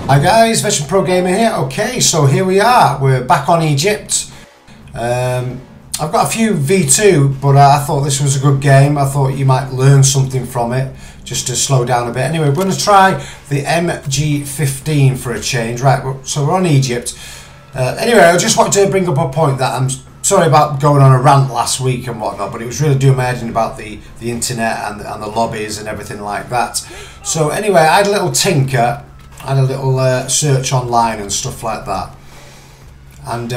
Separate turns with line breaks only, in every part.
Hi guys, Vetran Pro Gamer here. Okay, so here we are. We're back on Egypt. I've got a few V2, but I thought this was a good game. I thought you might learn something from it, just to slow down a bit. Anyway, we're going to try the MG15 for a change. Right, so we're on Egypt. Anyway, I just wanted to bring up a point that I'm sorry about going on a rant last week and whatnot, but it was really doing my head in about the internet and the lobbies and everything like that. So anyway, I had a little tinker. I had a little search online and stuff like that, and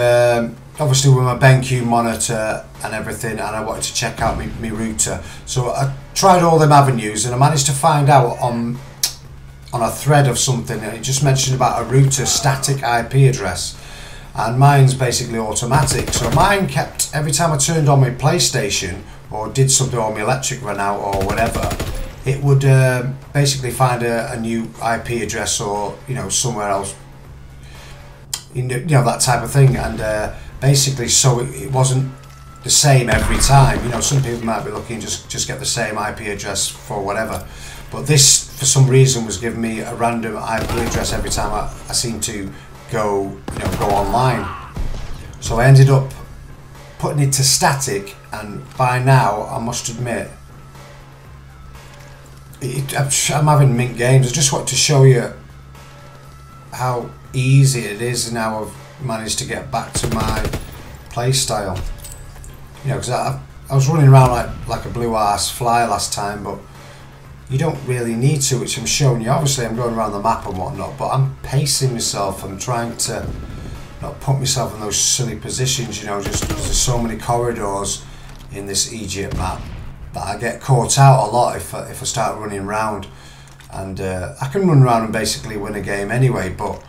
obviously with my BenQ monitor and everything, and I wanted to check out my router, so I tried all them avenues, and I managed to find out on a thread of something, and it just mentioned about a router static IP address, and mine's basically automatic. So mine kept, every time I turned on my PlayStation or did something, or my electric ran out or whatever, it would basically find a new IP address, or somewhere else, that type of thing, and basically so it wasn't the same every time. Some people might be looking just get the same IP address for whatever, but this for some reason was giving me a random IP address every time I seemed to go online. So I ended up putting it to static, and by now I must admit I'm having mint games. I just want to show you how easy it is now. I've managed to get back to my play style, because I was running around like a blue arse fly last time, but you don't really need to, which I'm showing you. Obviously I'm going around the map and whatnot, but I'm pacing myself. I'm trying to not put myself in those silly positions, just because there's so many corridors in this Egypt map that I get caught out a lot if I start running around. And I can run around and basically win a game anyway, but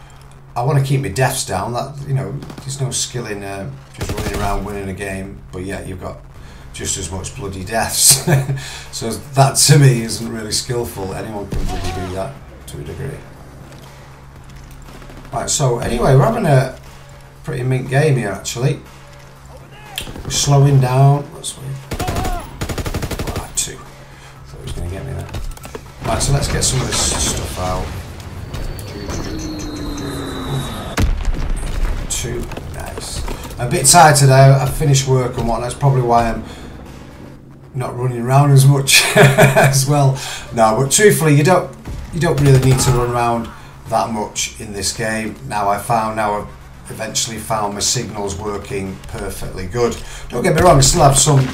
I want to keep my deaths down. That there's no skill in just running around winning a game, but yet you've got just as much bloody deaths. So that to me isn't really skillful. Anyone can really do that to a degree. Right, so anyway, we're having a pretty mint game here actually. We're slowing down. Let's wait. Two. Thought he was going to get me there. Right, so let's get some of this stuff out. Two. Nice. I'm a bit tired today. I've finished work and whatnot. That's probably why I'm not running around as much as well. No, but truthfully, you don't really need to run around that much in this game. Now I've eventually found my signals working perfectly good. Don't get me wrong, I still have some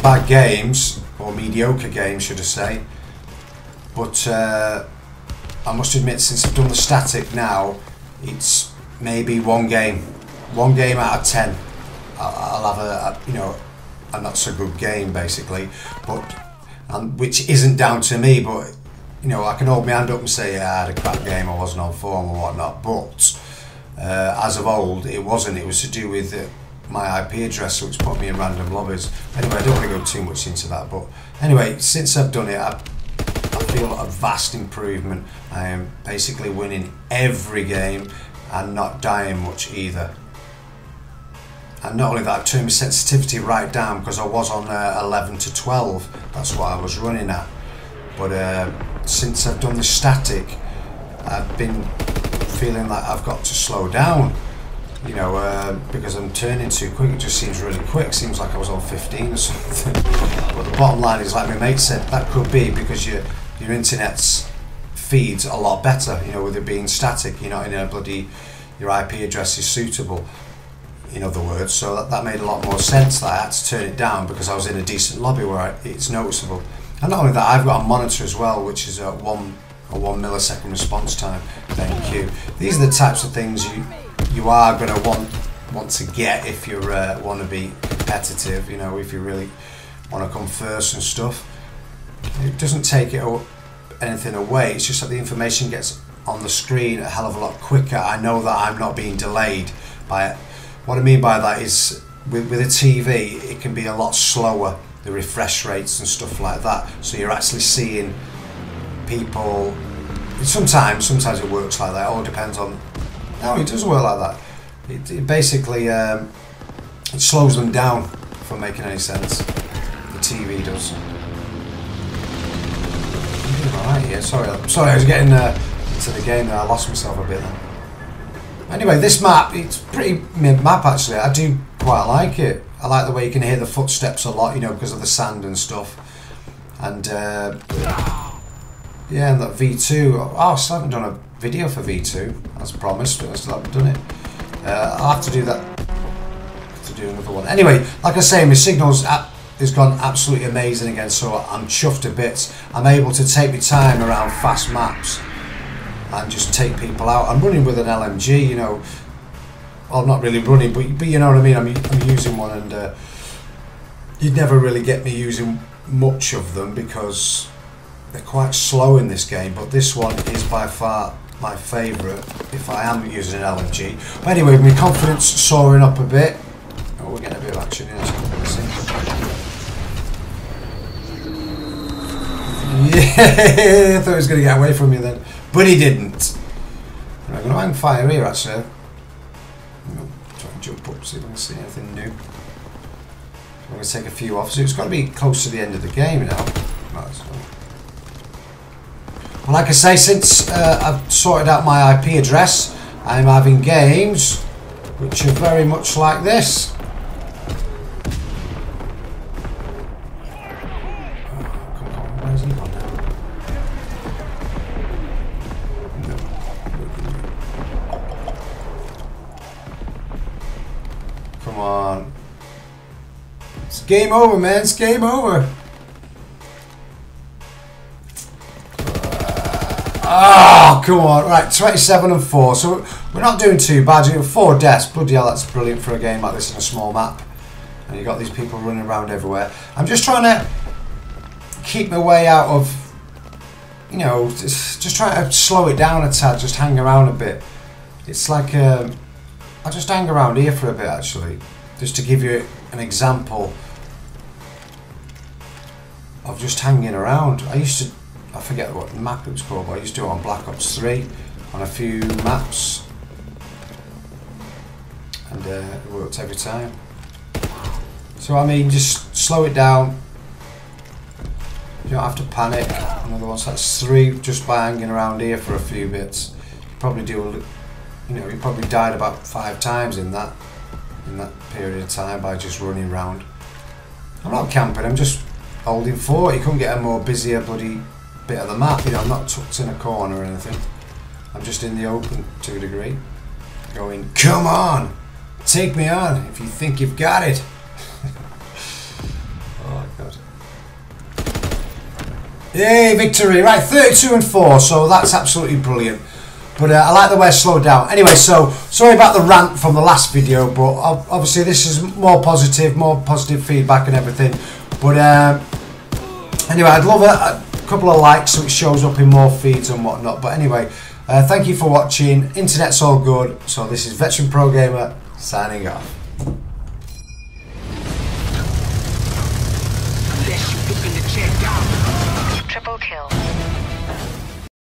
bad games, or mediocre games should I say, but I must admit, since I've done the static now, it's maybe one game out of 10 I'll have a not so good game basically, but which isn't down to me, but I can hold my hand up and say, yeah, I had a crap game, I wasn't on form or whatnot, but as of old it wasn't. It was to do with my IP address, which put me in random lobbies. Anyway, I don't want to go too much into that, but anyway, since I've done it, I feel a vast improvement. I am basically winning every game and not dying much either. And not only that, I've turned my sensitivity right down, because I was on 11 to 12, that's what I was running at. But since I've done the static, I've been feeling like I've got to slow down, because I'm turning too quick. It just seems really quick. Seems like I was on 15 or something. But the bottom line is, like my mate said, that could be because your internet's feeds a lot better, with it being static. You're not in a bloody, your IP address is suitable, in other words. So that made a lot more sense that I had to turn it down, because I was in a decent lobby where it's noticeable. And not only that, I've got a monitor as well, which is a 1 millisecond response time. Thank you. These are the types of things you are going to want to get if you want to be competitive. If you really want to come first and stuff. It doesn't take anything away. It's just that the information gets on the screen a hell of a lot quicker. I know that I'm not being delayed by it. What I mean by that is, with a TV, it can be a lot slower, the refresh rates and stuff like that. So you're actually seeing people. Sometimes it works like that. It all depends on. No, it does work like that. It basically it slows them down from making any sense. The TV does. Alright, yeah. Sorry, I was getting into the game, and I lost myself a bit then. Anyway, this map, it's pretty mid map actually. I do quite like it. I like the way you can hear the footsteps a lot, you know, because of the sand and stuff. And yeah, and that V2. Oh, I still haven't done a video for V2 as promised, but I still haven't done it. I'll have to do that. To do another one. Anyway, like I say, my signals has gone absolutely amazing again, so I'm chuffed to bits. I'm able to take my time around fast maps and just take people out. I'm running with an LMG, you know. Well, not really running, but you know what I mean. I'm using one, and you'd never really get me using much of them because they're quite slow in this game. But this one is by far my favourite if I am using an LMG. But anyway, my confidence soaring up a bit. Oh, we're getting a bit of action here. Yeah, I thought he was going to get away from me then, but he didn't. I'm going to hang fire here actually. Try and jump up, see if I can see anything new. I'm going to take a few off, so it's got to be close to the end of the game now. Well, like I say, since I've sorted out my IP address, I'm having games which are very much like this. Come on. It's game over, man. It's game over. Oh, come on. Right, 27 and 4. So we're not doing too bad. You know, 4 deaths. Bloody hell, that's brilliant for a game like this in a small map. And you've got these people running around everywhere. I'm just trying to keep my way out of, you know, just trying to slow it down a tad. Just hang around a bit. It's like... I'll just hang around here for a bit actually, just to give you an example of just hanging around. I forget what map it was called, but I used to do it on Black Ops 3 on a few maps, and it worked every time. So I mean, just slow it down. You don't have to panic. Another one, so that's 3 just by hanging around here for a few bits. Probably do. You know, he probably died about 5 times in that period of time by just running around. I'm not camping, I'm just holding fort. You couldn't get a more busier bloody bit of the map. You know, I'm not tucked in a corner or anything. I'm just in the open to a degree. Going, come on! Take me on if you think you've got it! Oh god. Yay, victory! Right, 32 and 4, so that's absolutely brilliant. But I like the way I slowed down. Anyway, so sorry about the rant from the last video, but obviously this is more positive feedback and everything. But anyway, I'd love a couple of likes so it shows up in more feeds and whatnot. But anyway, thank you for watching. Internet's all good. So this is Veteran Pro Gamer signing off.
Triple kill.